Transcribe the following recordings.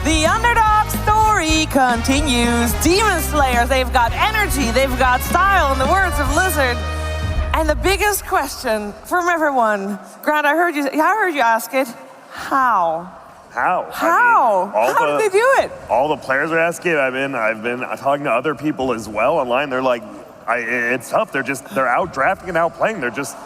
The underdog story continues. Demon Slayers, they've got energy, they've got style, in the words of Lizard. And the biggest question from everyone, Grant, I heard you ask it, how? How? How? I mean, how did they do it? All the players are asking. I've been talking to other people as well online. They're like, it's tough. They're out drafting and out playing. They're just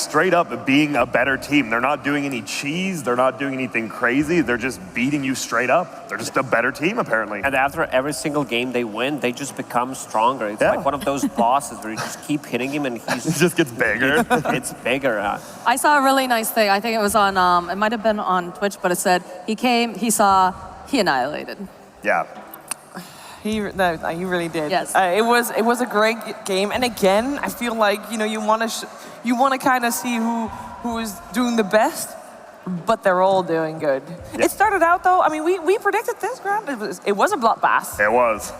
straight up being a better team. They're not doing any cheese. They're not doing anything crazy. They're just beating you straight up. They're just a better team, apparently. And after every single game they win, they just become stronger. It's like one of those bosses where you just keep hitting him and he just gets bigger. It's bigger. I saw a really nice thing. I think it was on, it might have been on Twitch, but it said, he annihilated. Yeah. He really did. Yes. It was a great game, and again, I feel like you want to kind of see who is doing the best, but they're all doing good. Yeah. It started out though. I mean, we predicted this, Grant. It was a bloodbath. It was.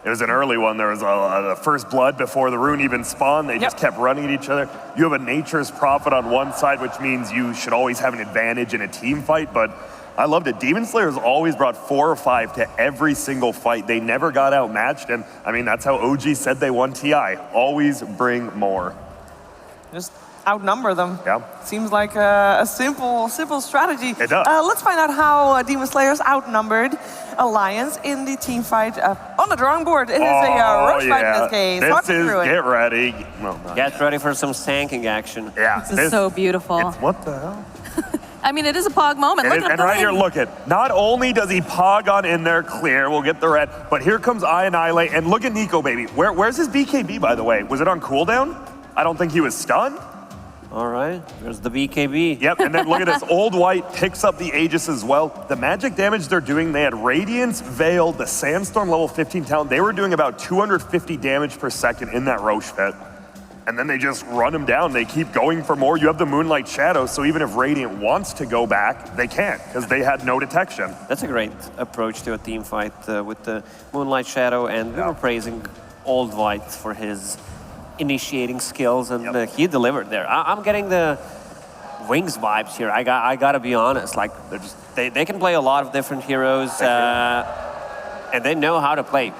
It was an early one. There was a first blood before the rune even spawned. They just kept running at each other. You have a Nature's Prophet on one side, which means you should always have an advantage in a team fight, but I loved it. Demon Slayers always brought 4 or 5 to every single fight. They never got outmatched, and I mean, that's how OG said they won TI. Always bring more. Just outnumber them. Yeah. Seems like a simple strategy. It does. Let's find out how Demon Slayers outnumbered Alliance in the team fight on the drawing board. It is a rush fight in this case. Get ready. Well, get ready for some sanking action. Yeah. This is so beautiful. What the hell? I mean, it is a pog moment. Look at and right here, look at. Not only does he pog on in there clear, we'll get the red, but here comes I Annihilate, and look at Nico, baby. Where's his BKB, by the way? Was it on cooldown? I don't think he was stunned. All right, there's the BKB. Yep, and then look at this. Old White picks up the Aegis as well. The magic damage they're doing, they had Radiance, Veil, the Sandstorm level 15 talent. They were doing about 250 damage per second in that Roche pit. And then they just run him down. They keep going for more. You have the Moonlight Shadow, so even if Radiant wants to go back, they can't, because they had no detection. That's a great approach to a team fight with the Moonlight Shadow, and we were praising Old White for his initiating skills, and he delivered there. I'm getting the Wings vibes here. I gotta be honest. Like they can play a lot of different heroes, and they know how to play.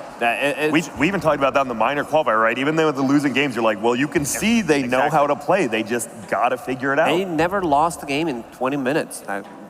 We even talked about that in the minor qualifier, right? Even though the losing games, you're like, well, you can see they know how to play. They just gotta figure it out. They never lost the game in 20 minutes.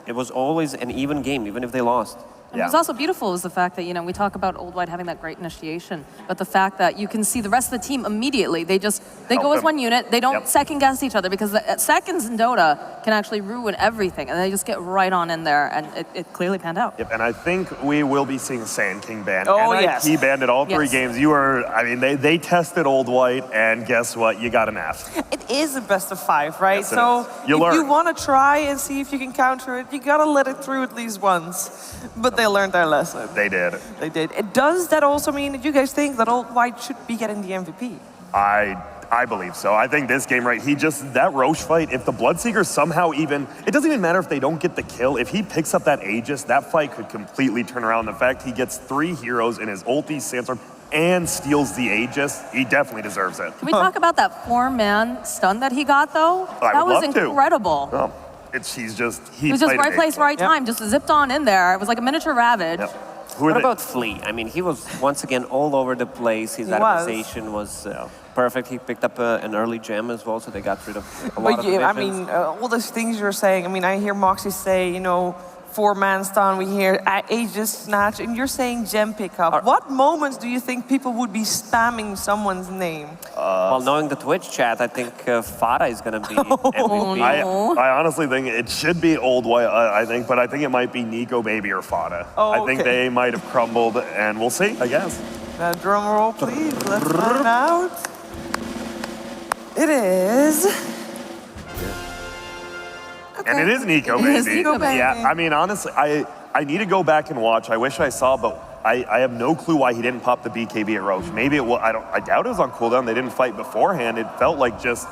It was always an even game, even if they lost. And what's also beautiful is the fact that, we talk about Old White having that great initiation, but the fact that you can see the rest of the team immediately. They go as one unit. They don't second guess each other, because the seconds in Dota can actually ruin everything, and they just get right on in there, and it clearly panned out. Yep, and I think we will be seeing Sand King banned. Oh, yes. He banned at all 3 games. They tested Old White, and guess what? You got an F. It is a best of 5, right? Yes, so if you want to try and see if you can counter it, you gotta let it through at least once. But they learned their lesson. They did. They did. Does that also mean that you guys think that Old White should be getting the MVP? I believe so. I think this game, right, that Roche fight, if the Bloodseeker somehow even, it doesn't even matter if they don't get the kill. If he picks up that Aegis, that fight could completely turn around. The fact he gets 3 heroes in his ulti, Sandstorm, and steals the Aegis, he definitely deserves it. Can we talk about that 4-man stun that he got, though? That was incredible. Oh. He was just right place, right time, just zipped on in there. It was like a miniature Ravage. Yep. What about Flea? I mean, he was once again all over the place. His atomization was perfect. He picked up an early gem as well, so they got rid of a lot of I mean, all those things you're saying, I mean, I hear Moxie say, 4-man stun, we hear Aegis snatch, and you're saying gem pickup. What moments do you think people would be spamming someone's name? Well, knowing the Twitch chat, I think Fada is going to be MVP. I honestly think it should be Old White, but I think it might be Nico, baby, or Fada. I think they might have crumbled, and we'll see, I guess. Drum roll, please. Let's find out. It is... Okay. And it is Nico, baby. It is Nico, baby. Yeah, I mean, honestly, I need to go back and watch. I wish I saw, but I have no clue why he didn't pop the BKB at Roche. Maybe it was, I doubt it was on cooldown. They didn't fight beforehand. It felt like just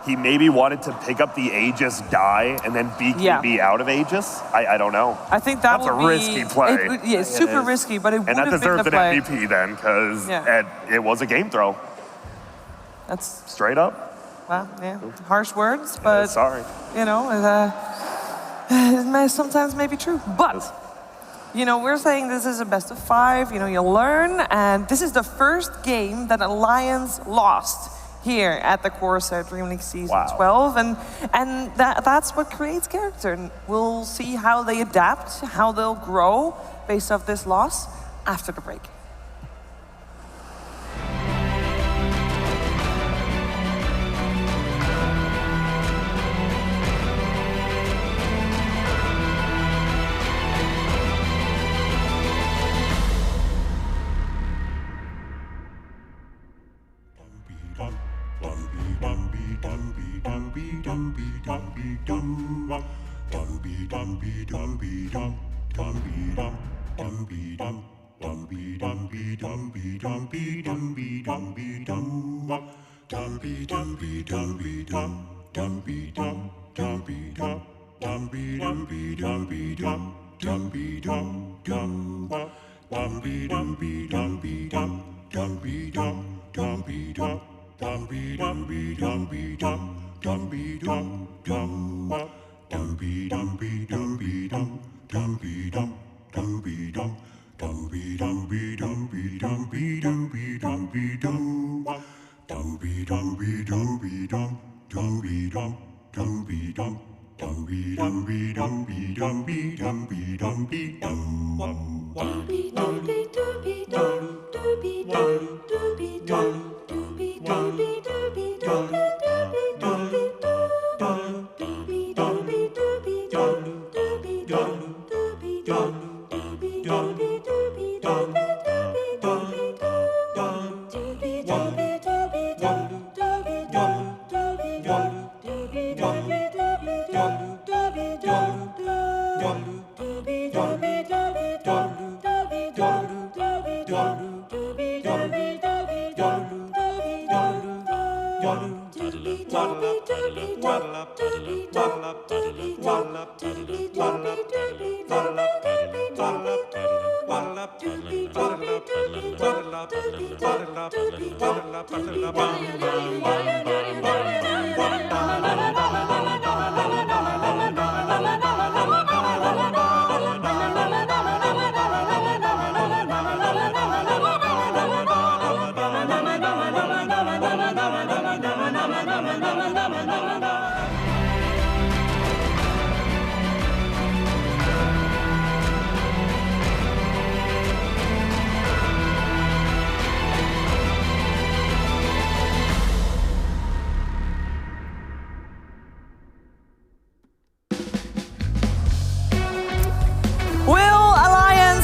he maybe wanted to pick up the Aegis, die, and then BKB out of Aegis. I don't know. I think that's a risky play. It's super risky, but it would have been the play. And that deserves an MVP then, because it was a game throw. That's straight up. Well, harsh words, but sorry. It may sometimes may be true. But You know, we're saying this is a best of 5, you know, you'll learn, and this is the first game that Alliance lost here at the CORSAIR DreamLeague Season 12, and that's what creates character. And we'll see how they adapt, how they'll grow based off this loss after the break.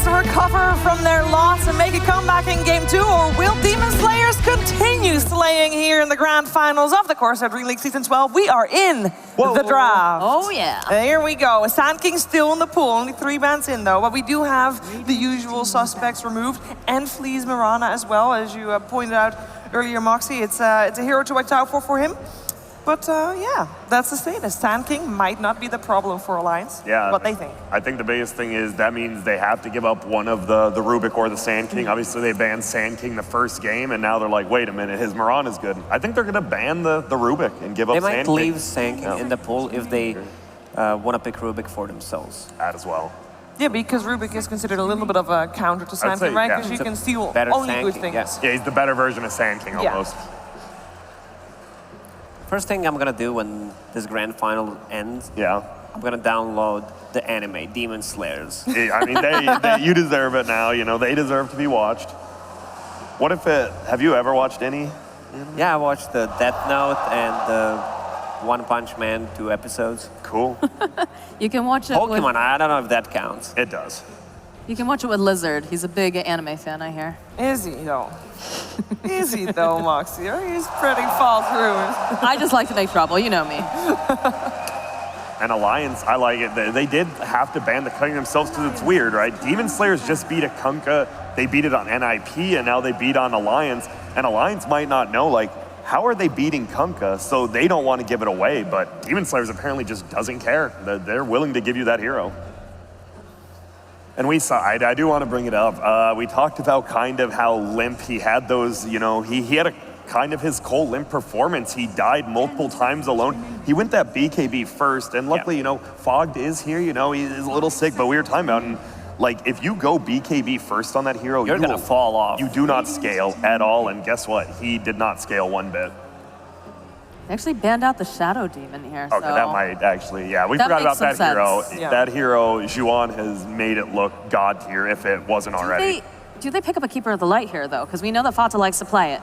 Recover from their loss and make a comeback in Game 2, or will Demon Slayers continue slaying here in the grand finals of the CORSAIR DreamLeague Season 12? We are in the draft. Oh yeah. Here we go. Sand King still in the pool, only 3 bands in though, but we do have the usual suspects removed, and Flea's Mirana as well, as you pointed out earlier, Moxie. It's a hero to watch out for him. But yeah, that's the status. Sand King might not be the problem for Alliance. Yeah. What they think. I think the biggest thing is that means they have to give up one of the Rubik or the Sand King. Obviously, they banned Sand King the first game, and now they're like, wait a minute, his Mirana's good. I think they're going to ban the Rubik and give up Sand King. They might leave Sand King in the pool if they want to pick Rubik for themselves. That as well. Yeah, because Rubik is considered a little bit of a counter to Sand King, right? Because you can steal only good things. Yeah, he's the better version of Sand King almost. Yeah. First thing I'm gonna do when this grand final ends, I'm gonna download the anime, Demon Slayers. I mean, you deserve it now, you know, they deserve to be watched. What if have you ever watched any? Yeah, I watched the Death Note and the One Punch Man 2 episodes. Cool. You can watch it Pokemon, I don't know if that counts. It does. You can watch it with Lizard. He's a big anime fan, I hear. Is he, though? Is he, though, Moxie? He's spreading false rumors. I just like to make trouble, you know me. And Alliance, I like it. They did have to ban the cutting themselves because it's weird, right? Demon Slayers just beat a Kunkka. They beat it on NIP, and now they beat on Alliance. And Alliance might not know, like, how are they beating Kunkka? So they don't want to give it away, but Demon Slayers apparently just doesn't care. They're willing to give you that hero. And we saw, I do want to bring it up. We talked about kind of how limp he had those, you know, he had a kind of his Cole limp performance. He died multiple times alone. He went that BKB first, and luckily, you know, Fogged is here, you know, he's a little sick, but we were talking about, and Like, if you go BKB first on that hero, You're gonna fall off. You do not scale at all, and guess what? He did not scale one bit. They actually banned out the Shadow Demon here. Okay, so that might actually, yeah. We that forgot about makes that some hero. sense. Yeah. That hero, Juan, has made it look god tier if it wasn't already. Do they pick up a Keeper of the Light here, though? Because we know that Fata likes to play it.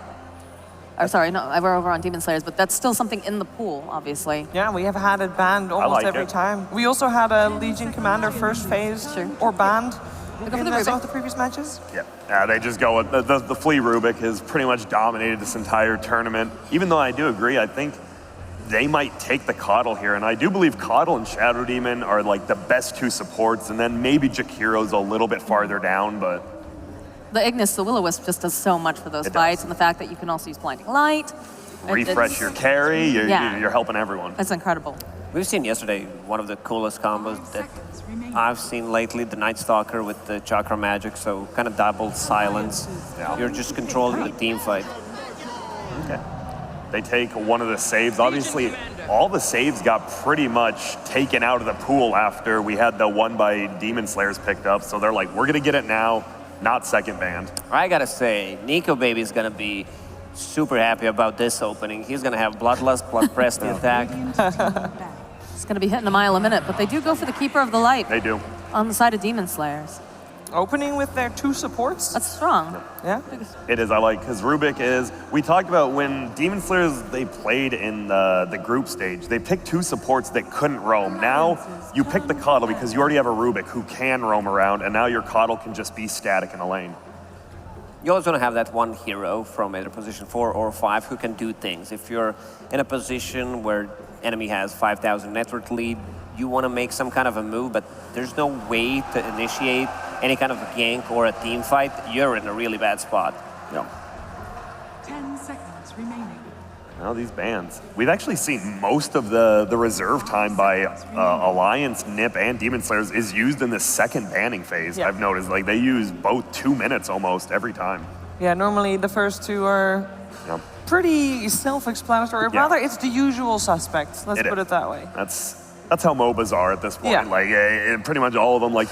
Or sorry, no, we're over on Demon Slayers, but that's still something in the pool, obviously. Yeah, we have had it banned almost like every it. time. We also had a Legion Commander first phase or banned They go for in the some Rubik. of the previous matches. Yeah, they just go with the Flea Rubik has pretty much dominated this entire tournament. Even though I do agree, I think they might take the Coddle here, and I do believe Coddle and Shadow Demon are like the best two supports, and then maybe Jakiro's a little bit farther down, but The Ignis, the Will-O-Wisp, just does so much for those It fights, does. and the fact that you can also use Blinding Light. refresh your carry, you're helping everyone. It's incredible. We've seen yesterday one of the coolest combos that I've seen lately, the Night Stalker with the Chakra Magic, so kind of double silence. Yeah. You're just controlling the team fight. Okay. They take one of the saves. Obviously, all the saves got pretty much taken out of the pool after we had the one by Demon Slayers picked up. So they're like, we're going to get it now, not second band. I gotta say, Nico Baby is gonna be super happy about this opening. He's gonna have Bloodlust, Blood Press the attack. It's going to be hitting a mile a minute, but they do go for the Keeper of the Light They do. on the side of Demon Slayers. Opening with their two supports. That's strong. Yeah. It is, I like, because Rubik is, we talked about when Demon Slayers, they played in the group stage, they picked two supports that couldn't roam. Now, you pick the Coddle because you already have a Rubik who can roam around, and now your Coddle can just be static in the lane. You always want to have that one hero from either position 4 or 5 who can do things. If you're in a position where enemy has 5,000 network lead, you want to make some kind of a move, but there's no way to initiate any kind of a gank or a team fight. You're in a really bad spot. No. 10 seconds remaining. Now these bans. We've actually seen most of the reserve time by Alliance, NIP, and Demon Slayers is used in the second banning phase. Yeah. I've noticed, like, they use both 2 minutes almost every time. Yeah, normally the first two are Yeah. pretty self-explanatory. Yeah. Rather, it's the usual suspects. Let's It put is. it that way. That's how MOBAs are at this point. Yeah. Like, pretty much all of them. Like,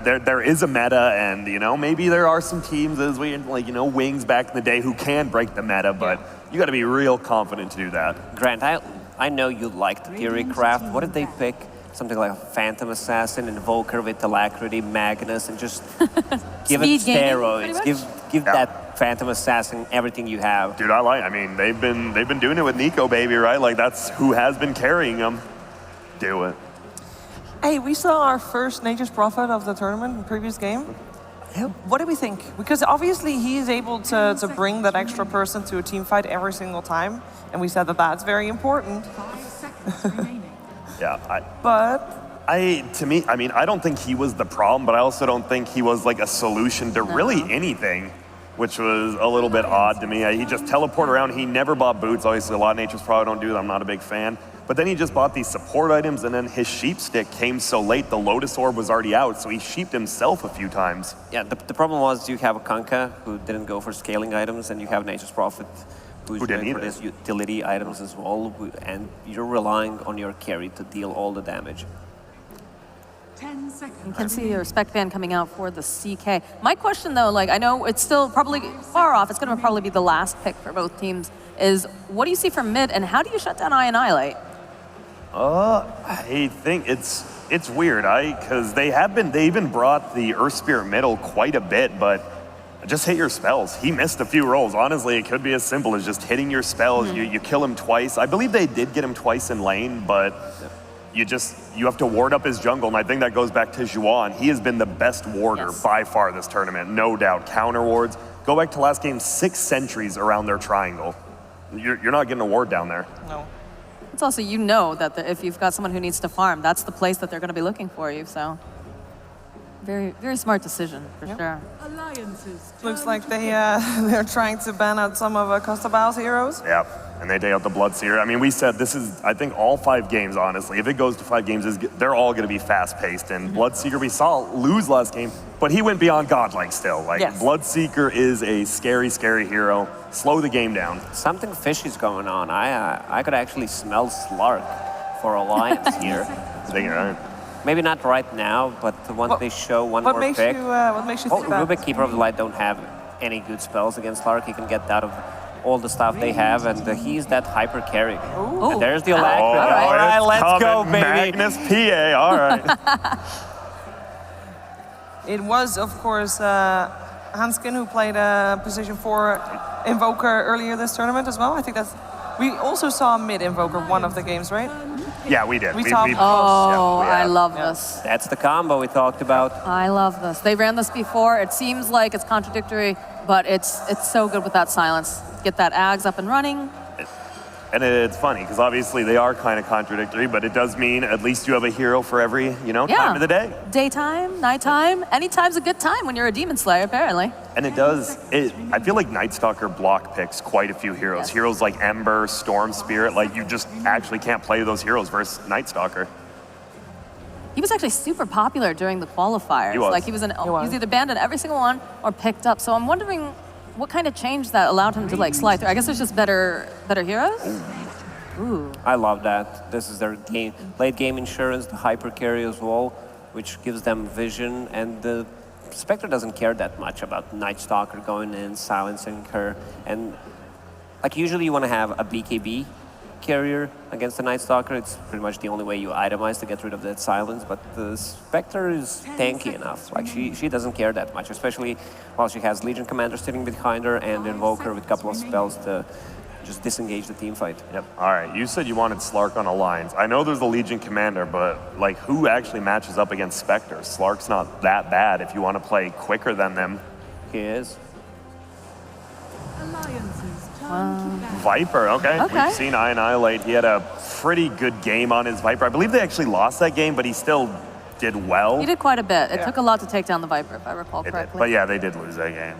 there is a meta, and maybe there are some teams as Wings back in the day who can break the meta, but you got to be real confident to do that. Grant, I know you liked Theorycraft. What did they pick? Something like a Phantom Assassin, Invoker with Alacrity, Magnus, and just give it Speed gaming, steroids. pretty much? Give Yeah. that Phantom Assassin everything you have. Dude, I mean, they've been doing it with Nico, baby, right? Like, that's who has been carrying them. Do it. Hey, we saw our first Nature's Prophet of the tournament in the previous game. What do we think? Because obviously he is able to bring that extra person to a team fight every single time. And we said that that's very important. 5 seconds remaining. Yeah, But I don't think he was the problem, but I also don't think he was like a solution to really anything, which was a little bit odd to me. He just teleported around. He never bought boots. Obviously, a lot of Nature's probably don't do that. I'm not a big fan. But then he just bought these support items, and then his sheep stick came so late, the Lotus Orb was already out, so he sheeped himself a few times. Yeah, the problem was you have a Kanka who didn't go for scaling items, and you have Nature's Prophet who's Who didn't going for either. his utility items as well, and you're relying on your carry to deal all the damage. 10 seconds. You can see your spec ban coming out for the CK. My question, though, like I know it's still probably far off. It's going to probably be the last pick for both teams. Is what do you see from mid, and how do you shut down Annihilate? I think it's weird, because they even brought the Earth Spirit middle quite a bit, but just hit your spells. He missed a few rolls. Honestly, it could be as simple as just hitting your spells. You kill him twice. I believe they did get him twice in lane, but you have to ward up his jungle, and I think that goes back to Juan. He has been the best warder Yes. by far this tournament, no doubt. Counter wards. Go back to last game, 6 sentries around their triangle. You're not getting a ward down there. no. It's also that if you've got someone who needs to farm, that's the place that they're going to be looking for you. So very very smart decision for sure. Alliances. Looks like they're trying to ban out some of Costa Bow's heroes. Yep, and they take out the Bloodseer. I mean, we said this is, I think, all 5 games, honestly. If it goes to 5 games, they're all going to be fast-paced. And Bloodseeker, we saw lose last game, but he went beyond godlike still. Like, Yes. Bloodseeker is a scary, scary hero. Slow the game down. Something fishy's going on. I could actually smell Slark for Alliance here. Thinking, right? Maybe not right now, but once they show one What more makes pick. you? What makes you think that? Rubik, Keeper of the Light, don't have any good spells against Slark. He can get out of all the stuff they have, and he's that hyper carry. And there's the Alacrity. All right, let's go, baby. Magnus PA, all right. It was, of course, Hanskin who played a position 4 Invoker earlier this tournament as well. I think that's. We also saw mid Invoker one of the games, right? Yeah, we did. We saw- I love this. That's the combo we talked about. I love this. They ran this before. It seems like it's contradictory, but it's so good with that silence. Get that Ags up and running. And it's funny, because obviously they are kind of contradictory, but it does mean at least you have a hero for every, time of the day. Daytime, nighttime, anytime's a good time when you're a Demon Slayer, apparently. And I feel like Night Stalker block picks quite a few heroes. Yes. Heroes like Ember, Storm Spirit, like you just actually can't play those heroes versus Night Stalker. He was actually super popular during the qualifiers. He was. Like he was either banned in every single one or picked up. So I'm wondering what kind of change that allowed him to like slide through. I guess there's just better heroes. Ooh. I love that. This is their late game insurance, the hyper carry as well, which gives them vision. And the Spectre doesn't care that much about Night Stalker going in, silencing her. And like usually you want to have a BKB carrier against the Night Stalker. It's pretty much the only way you itemize to get rid of that silence. But the Spectre is tanky enough. Like she doesn't care that much, especially while she has Legion Commander sitting behind her and Invoker with a couple of spells to just disengage the team fight. Yep. All right. You said you wanted Slark on Alliance. I know there's the Legion Commander, but like who actually matches up against Spectre? Slark's not that bad if you want to play quicker than them. He is. Alliances turn to battle. Viper, okay. Okay. We've seen Annihilate. He had a pretty good game on his Viper. I believe they actually lost that game, but he still did well. He did quite a bit. It took a lot to take down the Viper, if I recall It did. correctly. But yeah, they did lose that game.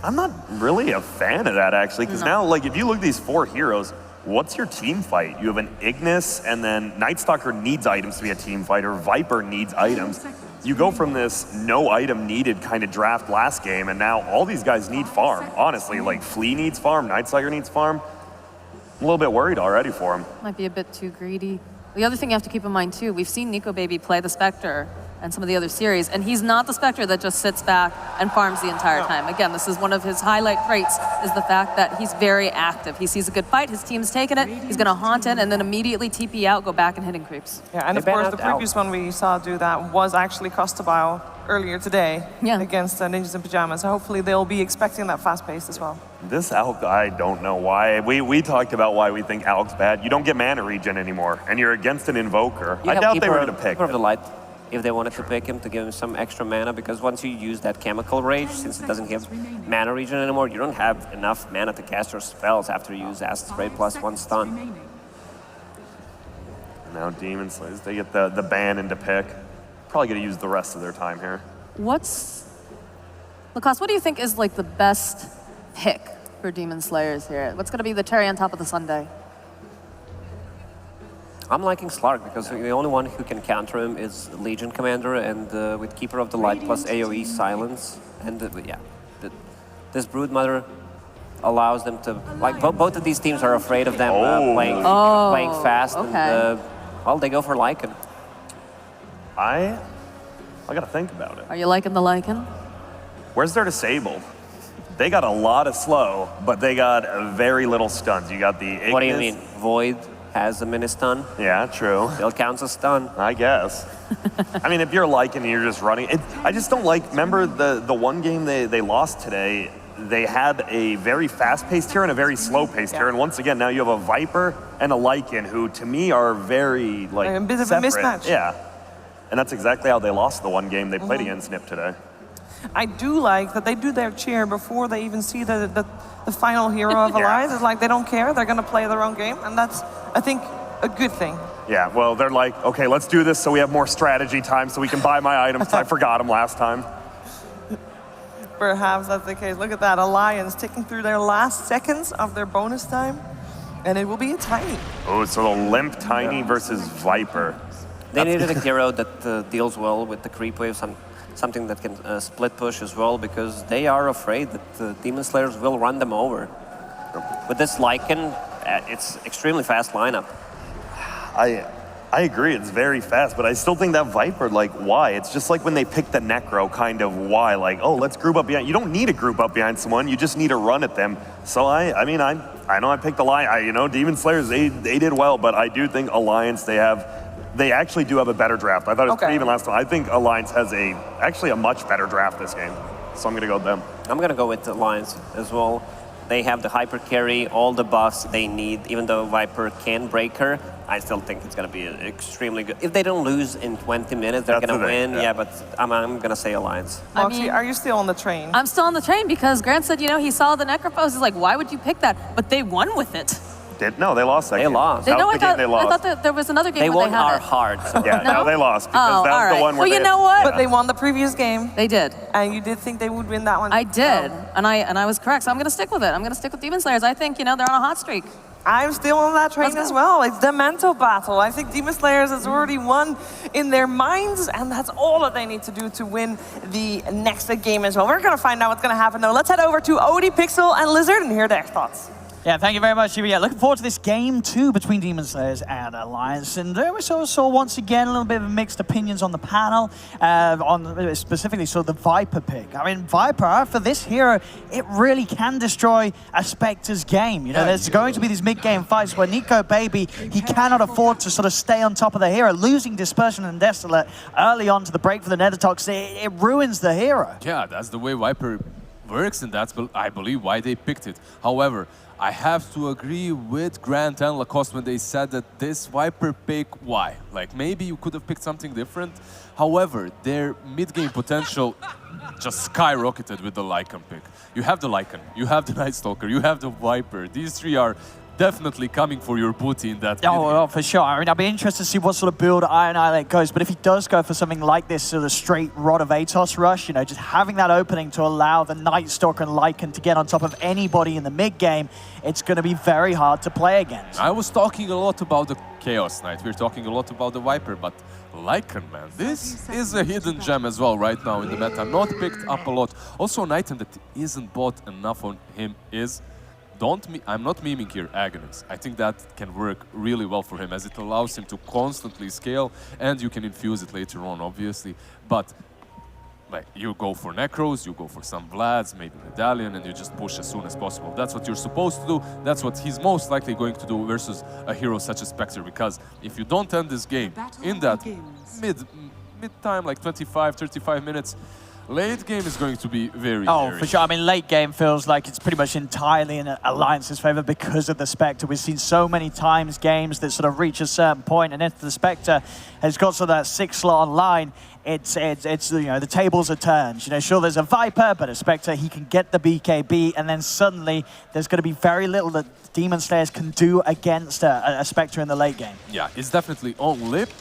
I'm not really a fan of that, actually, because now, like, if you look at these 4 heroes, what's your team fight? You have an Ignis, and then Night Stalker needs items to be a team fighter. Viper needs items. You go from this no item needed kind of draft last game, and now all these guys need farm. Honestly, like, Flea needs farm, Night Stalker needs farm. I'm a little bit worried already for him. Might be a bit too greedy. The other thing you have to keep in mind too, we've seen Nico Baby play the Spectre and some of the other series, and he's not the Spectre that just sits back and farms the entire time. Again, this is one of his highlight traits, is the fact that he's very active. He sees a good fight, his team's taking it, he's gonna haunt it, and then immediately TP out, go back and hitting creeps. Yeah, and of course the previous one we saw do that was actually Costabile earlier today against Ninjas in Pajamas. So hopefully they'll be expecting that fast pace as well. This Alk, I don't know why. We talked about why we think Alk's bad. You don't get mana regen anymore, and you're against an Invoker. You I have doubt they were Keeper going to pick Keeper of the him. Light, if they wanted to pick him, to give him some extra mana, because once you use that Chemical Rage, since it doesn't give mana regen anymore, you don't have enough mana to cast your spells after you use Acid Spray plus 1 stun. Now Demon Slayers, they get the ban into pick. Probably going to use the rest of their time here. Lacoste, what do you think is like the best pick for Demon Slayers here? What's gonna be the cherry on top of the sundae? I'm liking Slark because the only one who can counter him is Legion Commander, and with Keeper of the Light plus AoE Silence, and this Broodmother allows them to, like, both of these teams are afraid of them playing fast, and well, they go for Lycan. I gotta think about it. Are you liking the Lycan? Where's their Disable? They got a lot of slow, but they got very little stuns. You got the Ignis. What do you mean? Void has a mini stun? Yeah, true. Still counts as stun. I guess. I mean, if you're Lycan and you're just running, I just don't like, remember the one game they lost today, they had a very fast-paced tier and a very slow-paced tier, and once again, now you have a Viper and a Lycan, who to me are very, like, a bit of separate. a mismatch. Yeah. And that's exactly how they lost the one game they played against Nip today. I do like that they do their cheer before they even see the final hero of Alliance. It's like they don't care, they're gonna play their own game, and that's, I think, a good thing. Yeah, well, they're like, okay, let's do this so we have more strategy time so we can buy my items. I forgot them last time. Perhaps that's the case. Look at that, Alliance ticking through their last seconds of their bonus time, and it will be a Tiny. Oh, so the Limp Tiny versus Viper. They needed a hero that deals well with the creep wave, something that can split push as well, because they are afraid that the Demon Slayers will run them over. With this Lycan, it's extremely fast lineup. I agree, it's very fast, but I still think that Viper, like, why? It's just like when they picked the Necro, kind of why? Like, oh, let's group up behind. You don't need to group up behind someone, you just need to run at them. So I mean, I know I picked Alliance, you know, Demon Slayers, they did well, but I do think Alliance, they actually do have a better draft. I thought it was pretty even last time. I think Alliance has actually a much better draft this game. So I'm gonna go with them. I'm gonna go with Alliance as well. They have the hyper carry, all the buffs they need. Even though Viper can break her, I still think it's going to be extremely good. If they don't lose in 20 minutes, they're going to win. Yeah, but I'm going to say Alliance. Moxie, are you still on the train? I'm still on the train because Grant said, you know, he saw the Necropose. He's like, why would you pick that? But they won with it. No, they lost that game. They lost. That was the game they lost. I thought that there was another game they where won they had our it. heart. So. Yeah, no, they lost because that was the one where you know what? But they won the previous game. They did. And you did think they would win that one? I did, and I was correct. So I'm going to stick with it. I'm going to stick with Demon Slayers. I think, you know, they're on a hot streak. I'm still on that train as well. It's the mental battle. I think Demon Slayers has already won in their minds, and that's all that they need to do to win the next game as well. We're going to find out what's going to happen, though. Let's head over to Odie, Pixel, and Lizard and hear their thoughts. Yeah, thank you very much. Yeah, looking forward to this game 2 between Demon Slayers and Alliance. And we saw once again a little bit of mixed opinions on the panel, on specifically the Viper pick. I mean, Viper, for this hero, it really can destroy a Spectre's game. You know, there's going to be these mid-game fights where Nico Baby, he cannot afford to sort of stay on top of the hero. Losing Dispersion and Desolate early on to the break for the Nethertox, it ruins the hero. Yeah, that's the way Viper works, and that's, I believe, why they picked it. However, I have to agree with Grant and Lacoste when they said that this Viper pick, why? Like, maybe you could have picked something different. However, their mid-game potential just skyrocketed with the Lycan pick. You have the Lycan, you have the Night Stalker, you have the Viper. These three are definitely coming for your booty in that mid-game. Oh, for sure. I mean, I'll be interested to see what sort of build Iron Islet goes, but if he does go for something like this sort of straight Rod of Atos rush, you know, just having that opening to allow the Night Stalker and Lycan to get on top of anybody in the mid-game, it's going to be very hard to play against. I was talking a lot about the Chaos Knight, we're talking a lot about the Viper, but Lycan, man, this is a hidden gem as well right now in the meta, not picked up a lot. Also, an item that isn't bought enough on him is, I'm not memeing here, Agonics. I think that can work really well for him as it allows him to constantly scale, and you can infuse it later on, obviously. But like, you go for Necros, you go for some Vlads, maybe Medallion, and you just push as soon as possible. That's what you're supposed to do. That's what he's most likely going to do versus a hero such as Spectre, because if you don't end this game in that mid-time, like 25, 35 minutes, late game is going to be very for sure. I mean, late game feels like it's pretty much entirely in Alliance's favor because of the Spectre. We've seen so many times games that sort of reach a certain point, and if the Spectre has got sort of that 6 slot online, it's you know, the tables are turned. You know, sure, there's a Viper, but a Spectre, he can get the BKB, and then suddenly there's going to be very little that Demon Slayers can do against a Spectre in the late game. Yeah, it's definitely on Limp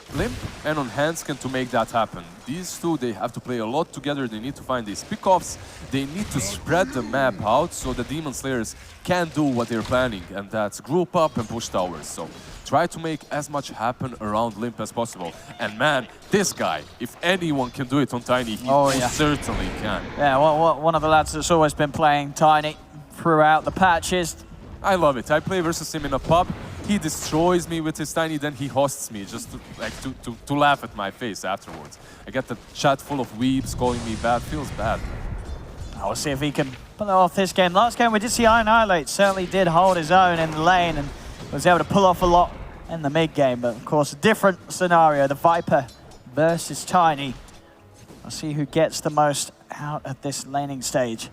and on Hanskin to make that happen. These two, they have to play a lot together. They need to find these pickoffs. They need to spread the map out so the Demon Slayers can do what they're planning, and that's group up and push towers. So try to make as much happen around Limp as possible. And man, this guy, if anyone can do it on Tiny, he certainly can. Yeah, one of the lads that's always been playing Tiny throughout the patches. I love it. I play versus him in a pub. He destroys me with his Tiny, then he hosts me just to laugh at my face afterwards. I get the chat full of weebs calling me bad. Feels bad. I'll see if he can pull off this game. Last game we did see Iron Islet certainly did hold his own in the lane and was able to pull off a lot in the mid game. But of course, a different scenario. The Viper versus Tiny. I'll see who gets the most out at this laning stage.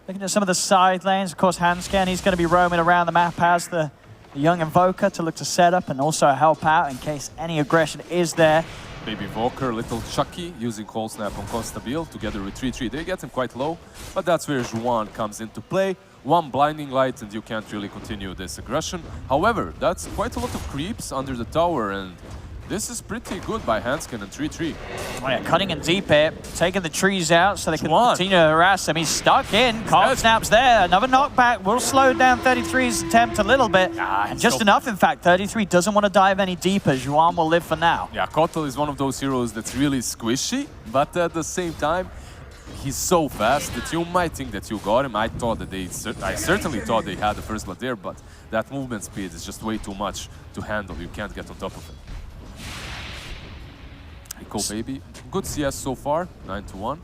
Looking at some of the side lanes, of course, Hanscan, he's going to be roaming around the map as the young Invoker to look to set up and also help out in case any aggression is there. Baby Volker, little Chucky, using Cold Snap on Constabil together with 3-3. They get him quite low, but that's where Juan comes into play. One blinding light and you can't really continue this aggression. However, that's quite a lot of creeps under the tower, and this is pretty good by Hanskin and 3-3. Oh yeah, cutting in deep here, taking the trees out so they can continue to harass him. He's stuck in, Cold Snap's there, another knockback will slow down 33's attempt a little bit, and just enough in fact. 33 doesn't want to dive any deeper, Juan will live for now. Yeah, Kotal is one of those heroes that's really squishy, but at the same time, he's so fast that you might think that you got him. I certainly thought they had the first blood there, but that movement speed is just way too much to handle. You can't get on top of it. Nico Baby. Good CS so far, 9-1.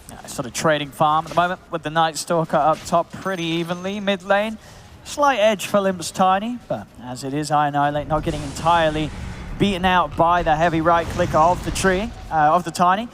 Yeah, sort of trading farm at the moment with the Night Stalker up top pretty evenly. Mid lane, slight edge for Limp's Tiny, but as it is, Annihilate not getting entirely beaten out by the heavy right clicker of the tree, of the Tiny.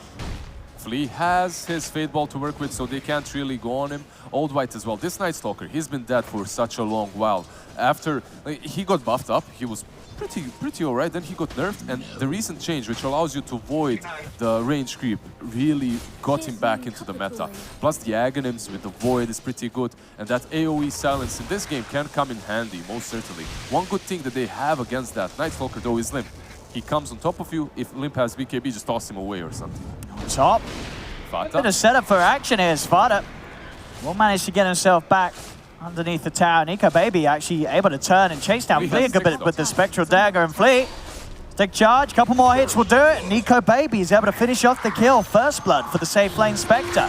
Flea has his Fade Ball to work with, so they can't really go on him. Old White as well. This Night Stalker, he's been dead for such a long while. After he got buffed up, he was pretty alright. Then he got nerfed, and the recent change, which allows you to avoid the range creep, really got him back into the meta. Plus the Aghanims with the Void is pretty good, and that AoE silence in this game can come in handy, most certainly. One good thing that they have against that Night Stalker though is Limp. He comes on top of you. If Limp has BKB, just toss him away or something. On top. Fata. Bit of setup for action here. Fata will manage to get himself back underneath the tower. Nico Baby actually able to turn and chase down Flea a good bit with the Spectral Dagger, and Flea, stick charge, couple more hits will do it. Nico Baby is able to finish off the kill. First blood for the safe lane Spectre.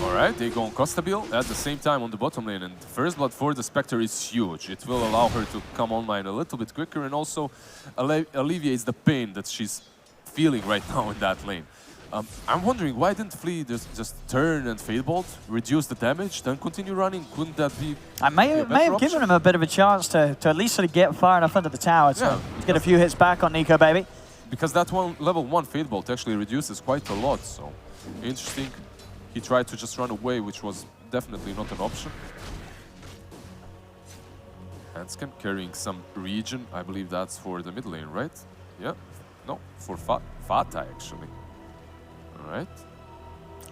Alright, they go on Costabile at the same time on the bottom lane, and first blood for the Spectre is huge. It will allow her to come online a little bit quicker and also alleviates the pain that she's feeling right now in that lane. I'm wondering, why didn't Flea just turn and Fade Bolt, reduce the damage, then continue running? Couldn't that be I may have given him a bit of a chance to at least sort of get far enough under the tower to get a few hits back on Nico Baby. Because that one level 1 Fade Bolt actually reduces quite a lot, so interesting. He tried to just run away, which was definitely not an option. Handscan carrying some region. I believe that's for the mid lane, right? Yeah. No, for Fata actually. All right.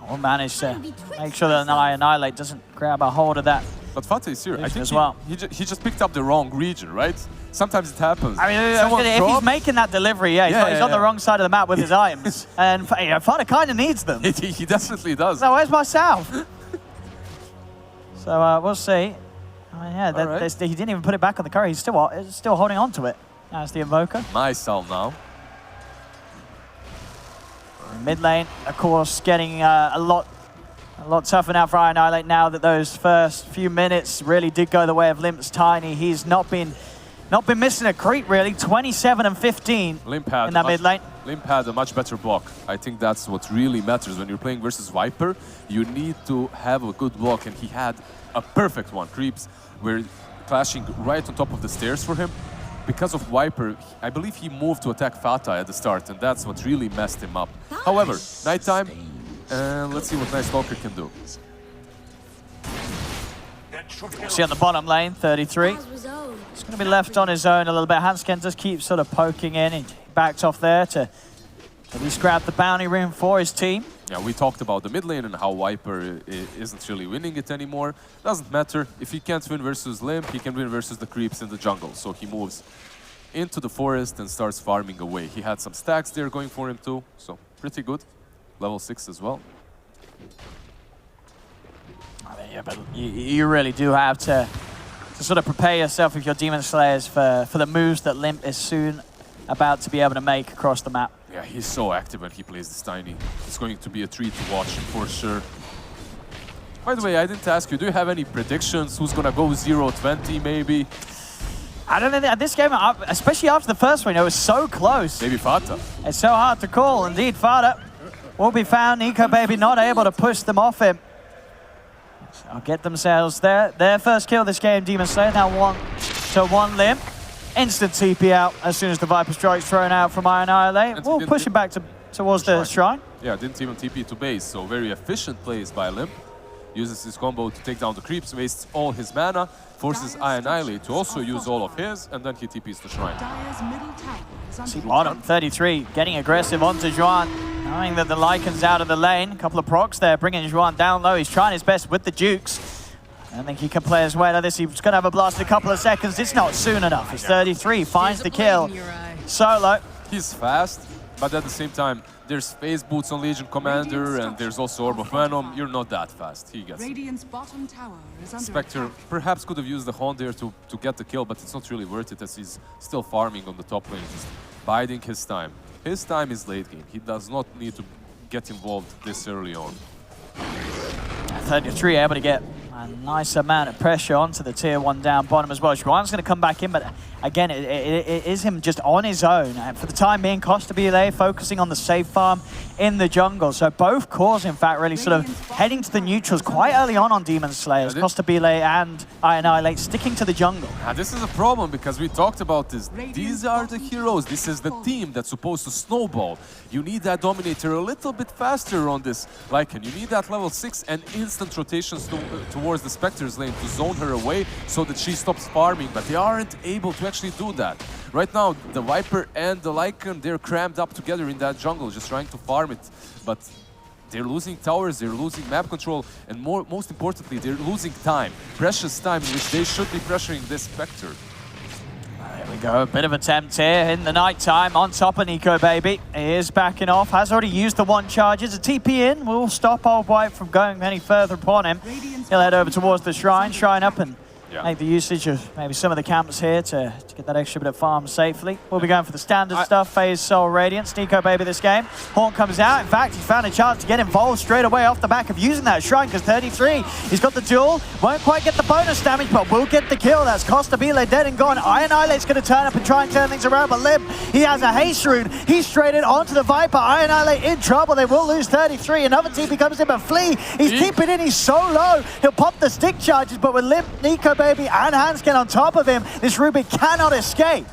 We'll manage to make sure that Annihilate doesn't grab a hold of that. But Fata is here. I think as well. He just picked up the wrong region, right? Sometimes it happens. I mean, if he's making that delivery, he's on the wrong side of the map with his items. And Fata kind of needs them. He definitely does. So where's my south? So we'll see. I mean, yeah, he didn't even put it back on the curry. He's still holding on to it. As the Invoker. Nice Sal now. Mid lane, of course, getting a lot tougher now for Annihilate now that those first few minutes really did go the way of Limp's Tiny. He's not been missing a creep really. 27 and 15 in that mid lane. Limp had a much better block. I think that's what really matters when you're playing versus Viper. You need to have a good block, and he had a perfect one. Creeps were clashing right on top of the stairs for him. Because of Viper, I believe he moved to attack Fata at the start, and that's what really messed him up. However, nighttime, and let's see what Night Stalker can do. See on the bottom lane, 33. He's going to be left on his own a little bit. Hansken just keeps sort of poking in. He backed off there to at least grab the bounty rune for his team. Yeah, we talked about the mid lane and how Viper isn't really winning it anymore. Doesn't matter. If he can't win versus Limp, he can win versus the creeps in the jungle. So he moves into the forest and starts farming away. He had some stacks there going for him too, so pretty good. Level 6 as well. I mean, yeah, but you really do have to sort of prepare yourself with your Demon Slayers for the moves that Limp is soon about to be able to make across the map. Yeah, he's so active when he plays this Tiny. It's going to be a treat to watch for sure. By the way, I didn't ask you, do you have any predictions? Who's gonna go 0-20 maybe? I don't know, this game, especially after the first one, it was so close. Maybe Fata. It's so hard to call. Indeed, Fata will be found. Nico Baby not able to push them off him. So I'll get themselves their first kill this game. Demon Slayer now 1-1 Limp. Instant TP out as soon as the Viper Strike's thrown out from Annihilate. We'll push it back towards the shrine. Yeah, didn't even TP to base, so very efficient plays by Limp. Uses his combo to take down the creeps, wastes all his mana, forces Annihilate to also use all of his, and then he TPs the shrine. See bottom 33 getting aggressive onto Juan, knowing that the Lycan's out of the lane. A couple of procs there, bringing Juan down low. He's trying his best with the Dukes. I don't think he can play as well as this. He's going to have a blast in a couple of seconds. It's not soon enough. It's 33, finds the kill. Solo. He's fast, but at the same time, there's Phase Boots on Legion Commander, and there's also Orb of Venom. You're not that fast. He gets it. Spectre perhaps could have used the Horn there to get the kill, but it's not really worth it as he's still farming on the top lane, just biding his time. His time is late game. He does not need to get involved this early on. 33 able to get a nice amount of pressure onto the tier 1 down bottom as well. Juan's going to come back in, but again, it is him just on his own. And for the time being, Costabile focusing on the safe farm in the jungle. So both cores, in fact, really sort of heading to the neutrals quite early on Demon Slayers. Costabile and Annihilate sticking to the jungle. This is a problem because we talked about this. These are the heroes. This is the team that's supposed to snowball. You need that Dominator a little bit faster on this Lycan. You need that level 6 and instant rotations towards the Spectre's lane to zone her away so that she stops farming, but they aren't able to actually do that. Right now, the Viper and the Lycan, they're crammed up together in that jungle, just trying to farm it. But they're losing towers, they're losing map control, and most importantly, they're losing time. Precious time in which they should be pressuring this Spectre. There we go, a bit of attempt here in the night time on top of Nico Baby. He is backing off, has already used the 1 charges. A TP in will stop Old White from going any further upon him. He'll head over towards the shrine up and make the usage of maybe some of the camps here to get that extra bit of farm safely. We'll be going for the standard stuff, Phase, Soul, Radiance. Nico Baby this game. Horn comes out. In fact, he found a chance to get involved straight away off the back of using that shrine because 33, he's got the duel. Won't quite get the bonus damage, but will get the kill. That's Costabile dead and gone. Annihilate's going to turn up and try and turn things around, but Lim, he has a haste rune. He's straight in onto the Viper. Annihilate in trouble. They will lose 33. Another TP comes in, but Flea, he's keeping in. He's so low. He'll pop the stick charges, but with Lim, Nico Baby, and Hanskin on top of him, this Rubik cannot escape.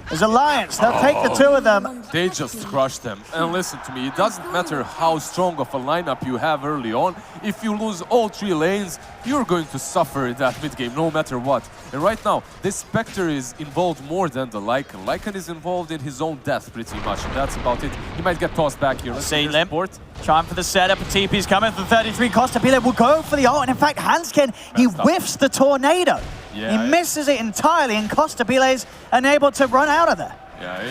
There's Alliance, they'll take the 2 of them. They just crushed them. And listen to me, it doesn't matter how strong of a lineup you have early on. If you lose all 3 lanes, you're going to suffer in that mid game, no matter what. And right now, this Spectre is involved more than the Lycan. Lycan is involved in his own death pretty much, and that's about it. He might get tossed back here. Let's see Limp. Trying for the setup, and TP's coming for 33. Costabile will go for the ult, and in fact, Hanskin, he whiffs the tornado. Yeah, he misses it entirely, and Costabile's unable to run out of there. Yeah,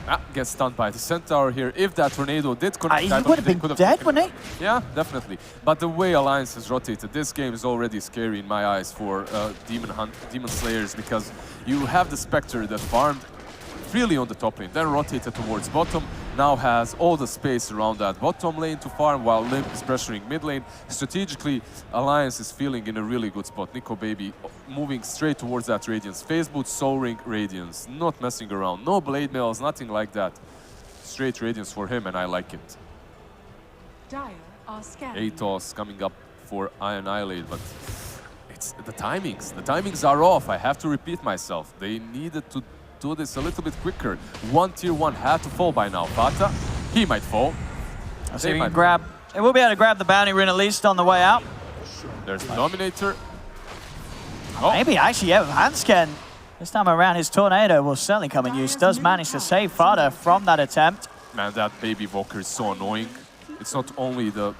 he gets stunned by the Centaur here. If that tornado did connect, he would have been dead, wouldn't he? Yeah, definitely. But the way Alliance has rotated, this game is already scary in my eyes for Demon Slayers, because you have the Spectre that farmed freely on the top lane, then rotated towards bottom, now has all the space around that bottom lane to farm while Limp is pressuring mid lane. Strategically, Alliance is feeling in a really good spot. Nico Baby moving straight towards that Radiance. Phase Boot, Soul Ring, Radiance. Not messing around. No Blade Mails, nothing like that. Straight Radiance for him, and I like it. Atos coming up for Annihilate, but it's the timings. The timings are off. I have to repeat myself. They needed to do this a little bit quicker. 1 tier 1 had to fall by now. Fata, he might fall. Let's see if we can grab. They will be able to grab the bounty rune at least on the way out. There's the Dominator. Maybe actually, yeah, Hanskin. This time around, his tornado will certainly come in use. Does manage to save Fata from that attempt. Man, that Baby Walker is so annoying. It's not only the...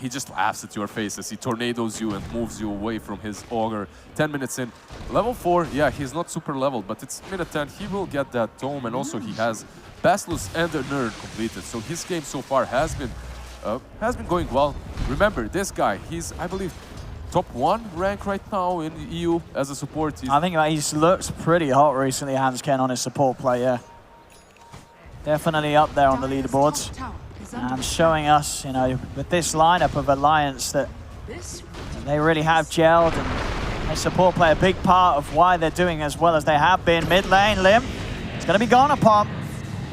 he just laughs at your face as he tornadoes you and moves you away from his Augur. 10 minutes in. Level 4, yeah, he's not super leveled, but it's minute 10. He will get that Tome, and also he has Basilius and the Nerd completed. So his game so far has been going well. Remember, this guy, he's, I believe, top 1 rank right now in the EU as a support. I think he's looked pretty hot recently, Hanskin, on his support play, yeah. Definitely up there on the leaderboards. And showing us, you know, with this lineup of Alliance that they really have gelled, and they support play a big part of why they're doing as well as they have been. Mid lane, Lim, it's going to be gone upon.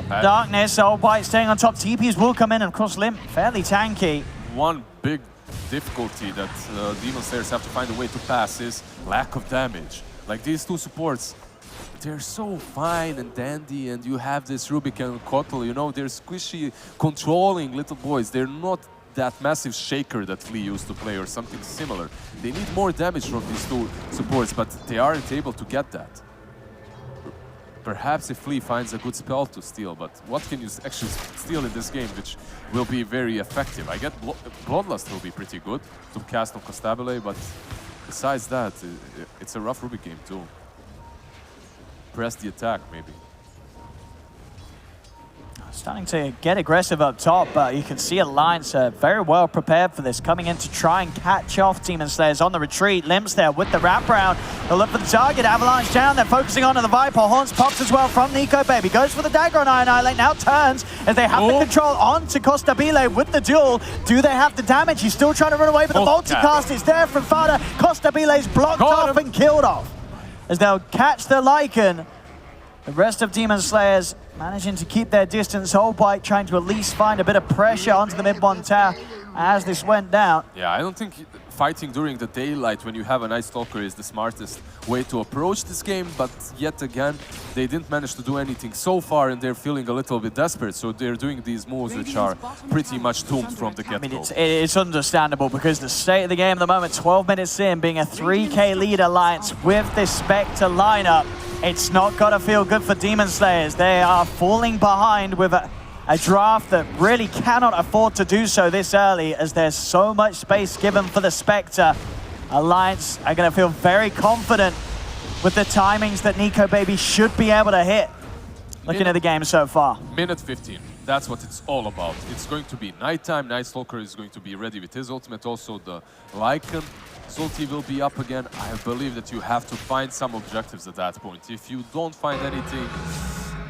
Darkness, Old White staying on top. TPs will come in, and of course Lim, fairly tanky. One big difficulty that Demon Slayers have to find a way to pass is lack of damage. Like these 2 supports, they're so fine and dandy, and you have this Rubik and Kotl, you know, they're squishy, controlling little boys. They're not that massive shaker that Flea used to play or something similar. They need more damage from these 2 supports, but they aren't able to get that. Perhaps if Flea finds a good spell to steal, but what can you actually steal in this game which will be very effective? I get Bloodlust will be pretty good to cast on Costabile, but besides that, it's a rough Rubik game too. Press the attack, maybe. Starting to get aggressive up top, but you can see Alliance very well prepared for this, coming in to try and catch off Demon Slayers on the retreat. Limbs there with the wraparound. They'll look for the target. Avalanche down. They're focusing on the Viper. Horns pops as well from Nico Baby. Goes for the dagger on Annihilate. Now turns as they have the control onto Costabile with the duel. Do they have the damage? He's still trying to run away, but the multicast is there from Fada. Costabile's blocked off and killed off. as they'll catch the Lycan. The rest of Demon Slayers managing to keep their distance. Oldbite trying to at least find a bit of pressure onto the mid-1 tower as this went down. Yeah, I don't think fighting during the daylight when you have a Night Stalker is the smartest way to approach this game, but yet again, they didn't manage to do anything so far and they're feeling a little bit desperate, so they're doing these moves which are pretty much doomed from the get-go. I mean, it's understandable because the state of the game at the moment, 12 minutes in, being a 3K lead Alliance with this Spectre lineup, it's not got to feel good for Demon Slayers. They are falling behind with a draft that really cannot afford to do so this early as there's so much space given for the Spectre. Alliance are going to feel very confident with the timings that Nico Baby should be able to hit. Looking at the game so far. Minute 15, that's what it's all about. It's going to be nighttime. Night Stalker is going to be ready with his ultimate. Also the Lycan. Salty will be up again. I believe that you have to find some objectives at that point. If you don't find anything,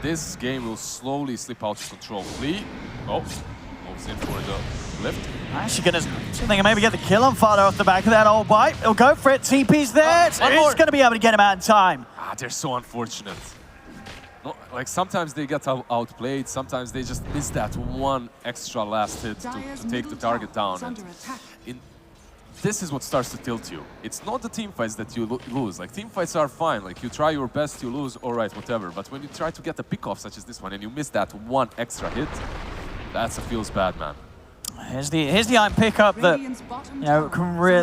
this game will slowly slip out of control. Lee, moves in for the lift. Actually gonna see if they can maybe get the kill on Fado off the back of that old bite. He'll go for it. TP's there. It's gonna be able to get him out in time. They're so unfortunate. No, like sometimes they get outplayed, sometimes they just miss that one extra last hit to take the target down. And this is what starts to tilt you. It's not the team fights that you lose. Like, team fights are fine. Like, you try your best, you lose, all right, whatever. But when you try to get a pick-off such as this one and you miss that one extra hit, that's a feels bad, man. Here's the iron pickup that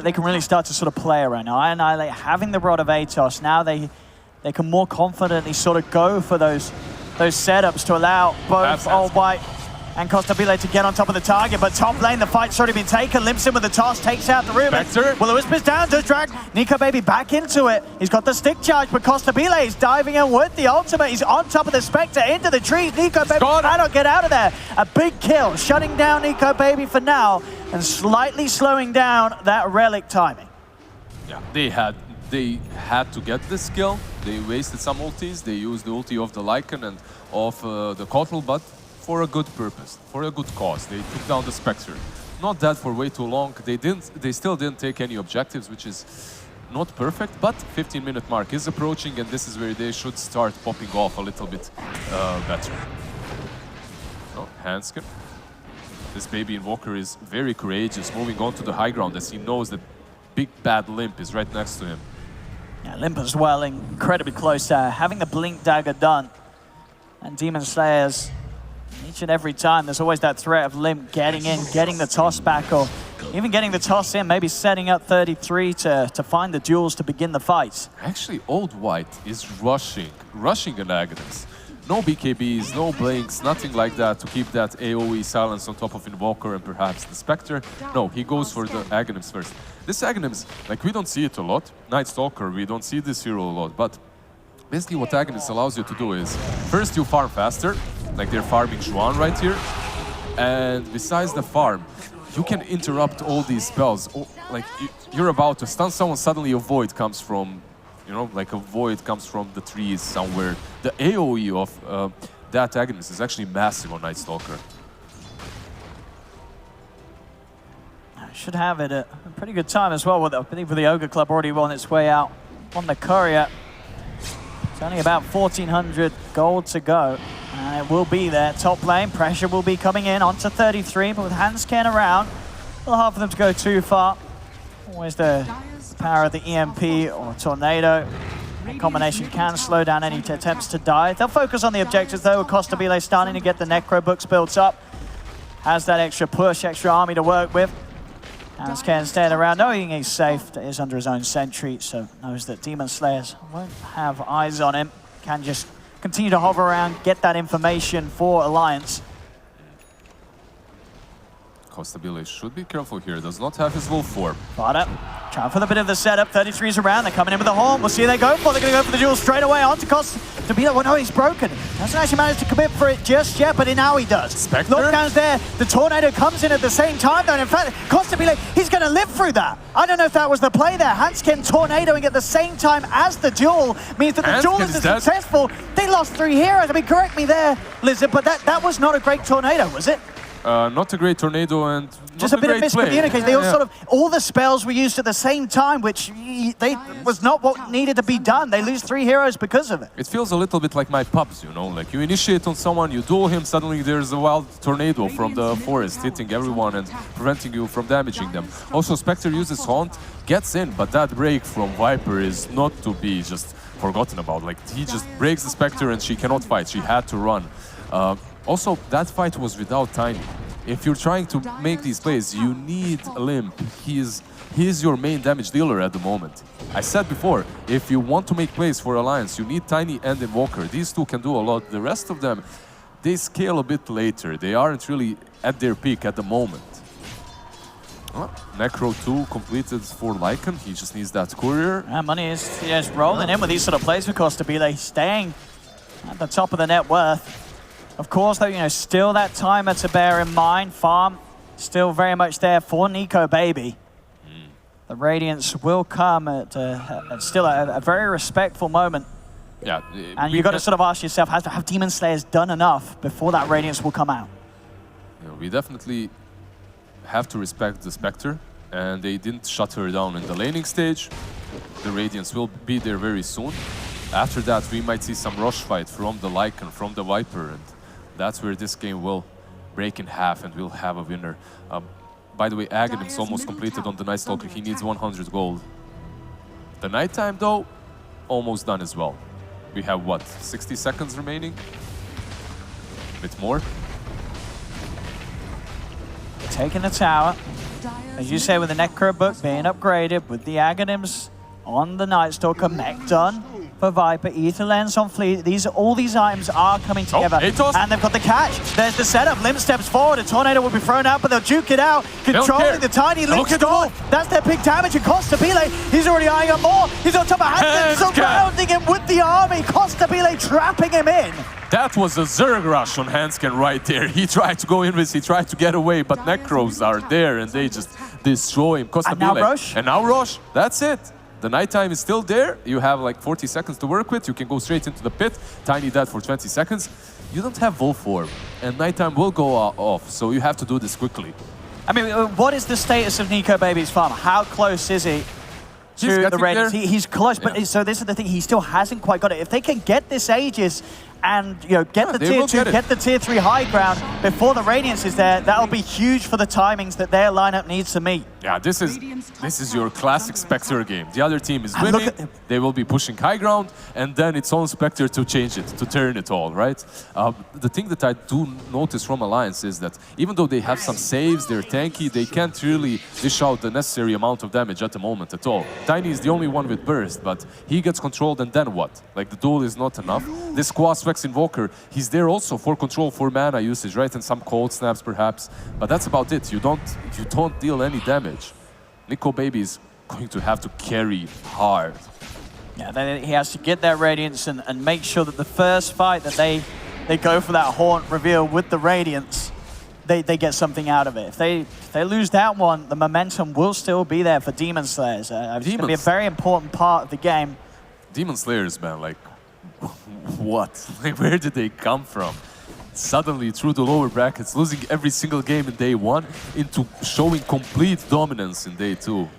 they can really start to sort of play around. Now, Annihilate having the Rod of Atos, now they can more confidently sort of go for those setups to allow both Oldbite and Costabile to get on top of the target, but top lane, the fight's already been taken. Limps in with the toss, takes out the room. Well, the Whisper's down, does drag Nico Baby back into it. He's got the stick charge, but Costabile is diving in with the ultimate. He's on top of the Spectre, into the trees. Nico Baby cannot get out of there. A big kill, shutting down Nico Baby for now, and slightly slowing down that Relic timing. Yeah, they had to get this kill. They wasted some ultis. They used the ulti of the Lycan and of the Kotal, but for a good purpose, for a good cause. They took down the Spectre. Not that for way too long. They still didn't take any objectives, which is not perfect, but 15-minute mark is approaching, and this is where they should start popping off a little bit better. Oh, Hanskin. This baby Invoker is very courageous, moving on to the high ground as he knows that big bad Limp is right next to him. Yeah, Limp as well, incredibly close to having the Blink Dagger done. And Demon Slayers, each and every time, there's always that threat of Limp getting in, getting the toss back, or even getting the toss in, maybe setting up 33 to find the duels to begin the fights. Actually, Old White is rushing an Agnes. No BKBs, no blinks, nothing like that to keep that AoE silence on top of Invoker and perhaps the Spectre. No, he goes for the Aghanim first. This Aghanim, like, we don't see it a lot. Night Stalker, we don't see this hero a lot, but basically what Aghanim allows you to do is, first you farm faster, like they're farming Xuan right here, and besides the farm, you can interrupt all these spells. Like, you're about to stun someone, suddenly a void comes from, you know, like a void comes from the trees somewhere. The AoE of that Aghanim is actually massive on Night Stalker. Should have it at a pretty good time as well. I believe the Ogre Club already on its way out on the courier. It's only about 1,400 gold to go. And it will be there. Top lane, pressure will be coming in onto 33, but with Hanskin around, a little hard for them to go too far. Always the power of the EMP or Tornado. That combination can slow down any attempts to dive. They'll focus on the objectives though, with Costabile starting to get the Necro books built up. Has that extra push, extra army to work with. Hanskin staying around, knowing he's safe, is under his own sentry, so knows that Demon Slayers won't have eyes on him. Can just continue to hover around, get that information for Alliance. Costabile should be careful here, does not have his wolf form. Fada, trying for the bit of the setup, 33's around, they're coming in with the horn, we'll see who they go for, they're going to go for the duel straight away onto Costabile. Well, no, he's broken. Hasn't actually managed to commit for it just yet, but now he does. Spectre? Lockdown's there, the Tornado comes in at the same time though, and in fact, Costabile, he's going to live through that. I don't know if that was the play there. Hanskin tornadoing at the same time as the duel means that the duel is successful. They lost 3 heroes. I mean, correct me there, Lizard, but that was not a great tornado, was it? Not a great tornado and just not a bit of great play. miscommunication. They all sort of, all the spells were used at the same time, which was not what needed to be done. They lose 3 heroes because of it. It feels a little bit like my pubs, you know, like you initiate on someone, you duel him, suddenly there's a wild tornado from the forest hitting everyone and preventing you from damaging them. Also, Spectre uses Haunt, gets in, but that break from Viper is not to be just forgotten about. Like, he just breaks the Spectre and she cannot fight, she had to run. Also, that fight was without Tiny. If you're trying to make these plays, you need Limp. He is your main damage dealer at the moment. I said before, if you want to make plays for Alliance, you need Tiny and Invoker. These two can do a lot. The rest of them, they scale a bit later. They aren't really at their peak at the moment. Necro 2 completed for Lycan. He just needs that courier. Money is just rolling in with these sort of plays for Costabile, staying at the top of the net worth. Of course, though, you know, still that timer to bear in mind. Farm still very much there for Nico Baby. The Radiance will come at still a very respectful moment. Yeah, and you've got to sort of ask yourself, have Demon Slayers done enough before that Radiance will come out? Yeah, we definitely have to respect the Spectre, and they didn't shut her down in the laning stage. The Radiance will be there very soon. After that, we might see some rush fight from the Lycan, from the Viper, and that's where this game will break in half and we'll have a winner. By the way, Aghanim's almost completed on the Night Stalker. He needs 100 gold. The Nighttime, though, almost done as well. We have, what, 60 seconds remaining? A bit more. Taking the tower. As you say, with the Necro book being upgraded, with the Aghanims on the Night Stalker, mech done for Viper, Ether Lens on Fleet. All these items are coming together. And they've got the catch. There's the setup. Limp steps forward. A tornado will be thrown out, but they'll juke it out. Controlling the tiny Limp Storm. That's their big damage. And Costabile, he's already eyeing up more. He's on top of Hansen, surrounding him with the army. Costabile trapping him in. That was a Zerg rush on Hansken right there. He tried to go in with, he tried to get away, but Necros are there and they just destroy him. And now Rosh. And now Rosh. That's it. The Nighttime is still there. You have like 40 seconds to work with. You can go straight into the pit. Tiny dead for 20 seconds. You don't have Wolf Form, and Nighttime will go off, so you have to do this quickly. I mean, what is the status of Nico Baby's farm? How close is he to the Radiance? He's close, but so this is the thing. He still hasn't quite got it. If they can get this Aegis and get the tier 2, get the tier 3 high ground before the Radiance is there, that'll be huge for the timings that their lineup needs to meet. Yeah, this is your classic Spectre game. The other team is winning, they will be pushing high ground, and then it's on Spectre to change it, to turn it all, right? The thing that I do notice from Alliance is that even though they have some saves, they're tanky, they can't really dish out the necessary amount of damage at the moment at all. Tiny is the only one with burst, but he gets controlled, and then what? Like, the duel is not enough. This Quas Vex Invoker, he's there also for control, for mana usage, right? And some cold snaps perhaps, but that's about it. You don't deal any damage. Nico Baby is going to have to carry hard. Yeah, then he has to get that Radiance and make sure that the first fight that they go for that Haunt reveal with the Radiance, they get something out of it. If they lose that one, the momentum will still be there for Demon Slayers. It's going to be a very important part of the game. Demon Slayers, man, like, what? Like, where did they come from? Suddenly, through the lower brackets, losing every single game in day 1 into showing complete dominance in day 2.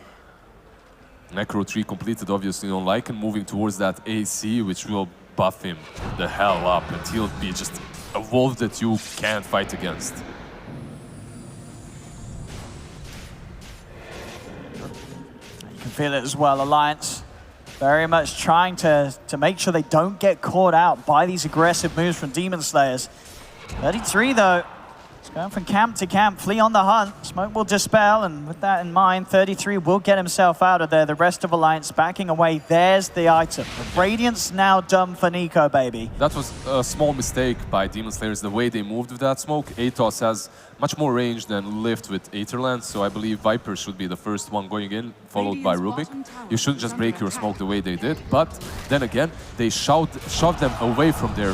Necro 3 completed, obviously, on Lycan, moving towards that AC, which will buff him the hell up, and he'll be just a wolf that you can't fight against. You can feel it as well, Alliance. Very much trying to make sure they don't get caught out by these aggressive moves from Demon Slayers. 33 though, it's going from camp to camp, flee on the hunt. Smoke will dispel, and with that in mind, 33 will get himself out of there. The rest of Alliance backing away. There's the item. The Radiance now done for Nico Baby. That was a small mistake by Demon Slayers, the way they moved with that smoke. Atos has much more range than Lift with Aetherland, so I believe Viper should be the first one going in, followed by Rubik. You shouldn't just break your smoke the way they did, but then again, they shoved them away from their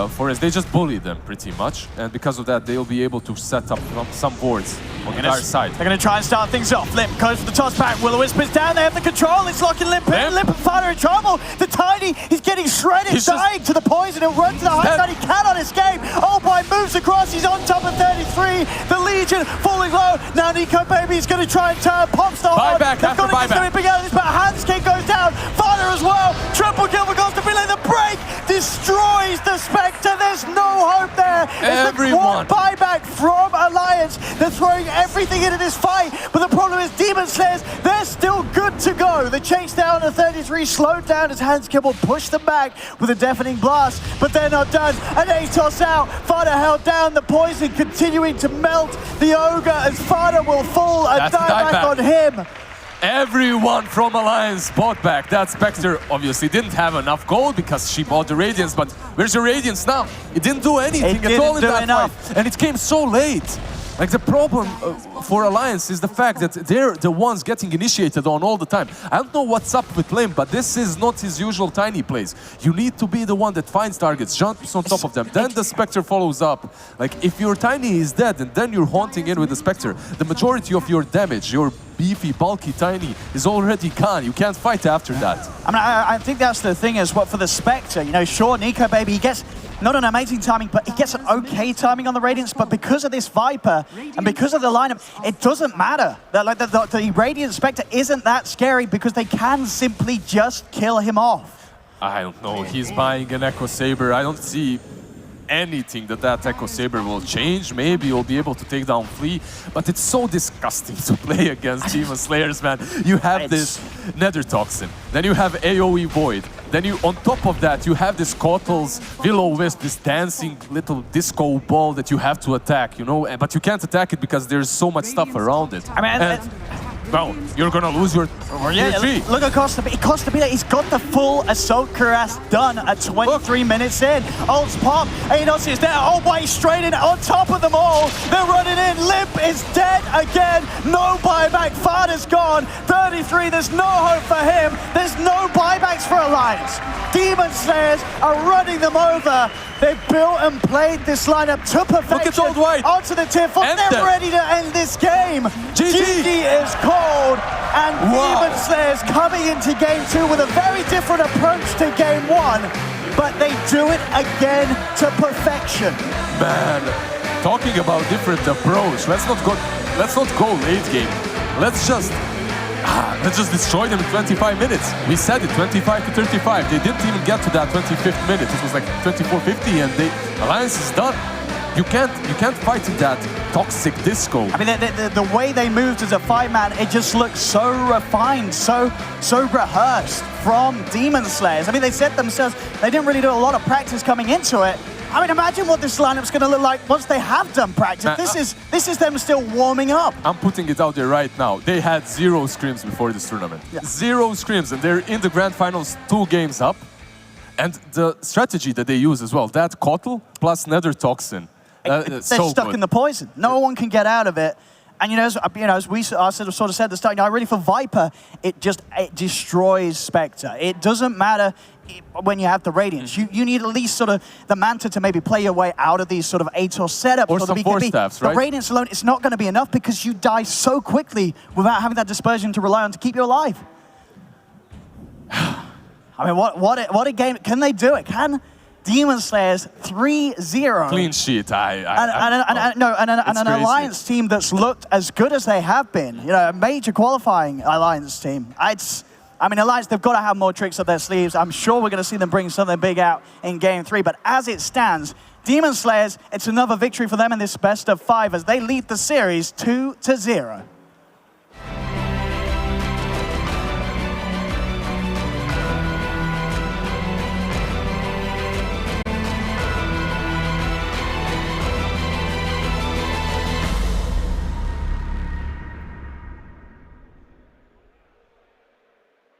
forest. They just bullied them pretty much, and because of that, they'll be able to set up some boards on the dark side. They're going to try and start things off. Limp goes for the toss back. Will-O-Wisp is down. They have the control. It's locking Limp in. Limp and Fire are in trouble. The Tiny, he's getting shredded, dying to the poison. He'll run to the high side. He cannot escape. Oh, by move. moves across, he's on top of 33. The Legion falling low. Now Nico Baby's going to try and turn Popstar on. Buyback They've after got to get buyback. something big out of this, but Handskin goes down. Father as well. Triple kill for Ghost of Billy. The break destroys the Spectre. There's no hope there. It's the quad buyback from Alliance. They're throwing everything into this fight, but the problem is Demon Slayers, they're still good to go. The chase down to 33 slowed down as Handskin will push them back with a deafening blast, but they're not done. An ATOS out. Fada held down. The poison continuing to melt the Ogre as Fada will fall. A dieback on him. Everyone from Alliance bought back. That Spectre obviously didn't have enough gold because she bought the Radiance, but where's your Radiance now? It didn't do anything at all in that fight. And it came so late. Like, the problem for Alliance is the fact that they're the ones getting initiated on all the time. I don't know what's up with Lim, but this is not his usual tiny plays. You need to be the one that finds targets, jumps on top of them, then the Spectre follows up. Like, if your tiny is dead and then you're haunting in with the Spectre, the majority of your damage, your beefy, bulky tiny, is already gone. You can't fight after that. I mean, I think that's the thing is what for the Spectre, you know, sure, Nico Baby, he gets not an amazing timing, but he gets an okay timing on the Radiance, but because of this Viper and because of the lineup, it doesn't matter. Like the Radiant Spectre isn't that scary because they can simply just kill him off. I don't know, he's buying an Echo Saber. I don't see anything that Echo Saber will change. Maybe you'll be able to take down Flea, but it's so disgusting to play against Demon Slayers, man. You have this Nether Toxin, then you have AoE Void, then you, on top of that, you have this Kotal's Will-O-Wisp, this dancing little disco ball that you have to attack, you know, but you can't attack it because there's so much stuff around it. I mean, well, you're gonna lose your tree. Look at Costa Bida. He's got the full Assault Cuirass done at 23 minutes in. Ults pop. Anos is there. Oh, boy, straight in on top of them all. They're running in. Limp is dead again. No buyback. Fada's gone. 33. There's no hope for him. There's no buybacks for Alliance. Demon Slayers are running them over. They've built and played this lineup to perfection. Look at Old White. Onto the tier 4. They're ready to end this game. GG is called, and Demon Slayers coming into game 2 with a very different approach to game 1, but they do it again to perfection. Man, talking about different approach, let's not go late game. Let's just destroy them in 25 minutes. We said it, 25 to 35. They didn't even get to that 25th minute. It was like 24:50, and Alliance is done. You can't fight in that toxic disco. I mean, the way they moved as a 5-man, it just looks so refined, so rehearsed from Demon Slayers. I mean, they said themselves they didn't really do a lot of practice coming into it. I mean, imagine what this lineup's going to look like once they have done practice. This is them still warming up. I'm putting it out there right now. They had 0 scrims before this tournament. Yeah. 0 scrims, and they're in the grand finals 2 games up. And the strategy that they use as well, that Kotal plus Nether Toxin. They're stuck in the poison. No one can get out of it. And as we sort of said at the start, I really feel Viper, it destroys Spectre. It doesn't matter when you have the Radiance. You need at least sort of the Manta to maybe play your way out of these sort of ATOS setups. Or some Force Staffs, right? The Radiance alone, it's not going to be enough because you die so quickly without having that dispersion to rely on to keep you alive. I mean, what a game. Can they do it? Can Demon Slayers 3-0. Clean sheet. And an Alliance team that's looked as good as they have been. You know, a major qualifying Alliance team. I mean, Alliance, they've got to have more tricks up their sleeves. I'm sure we're going to see them bring something big out in Game 3. But as it stands, Demon Slayers, it's another victory for them in this best of 5 as they lead the series 2-0.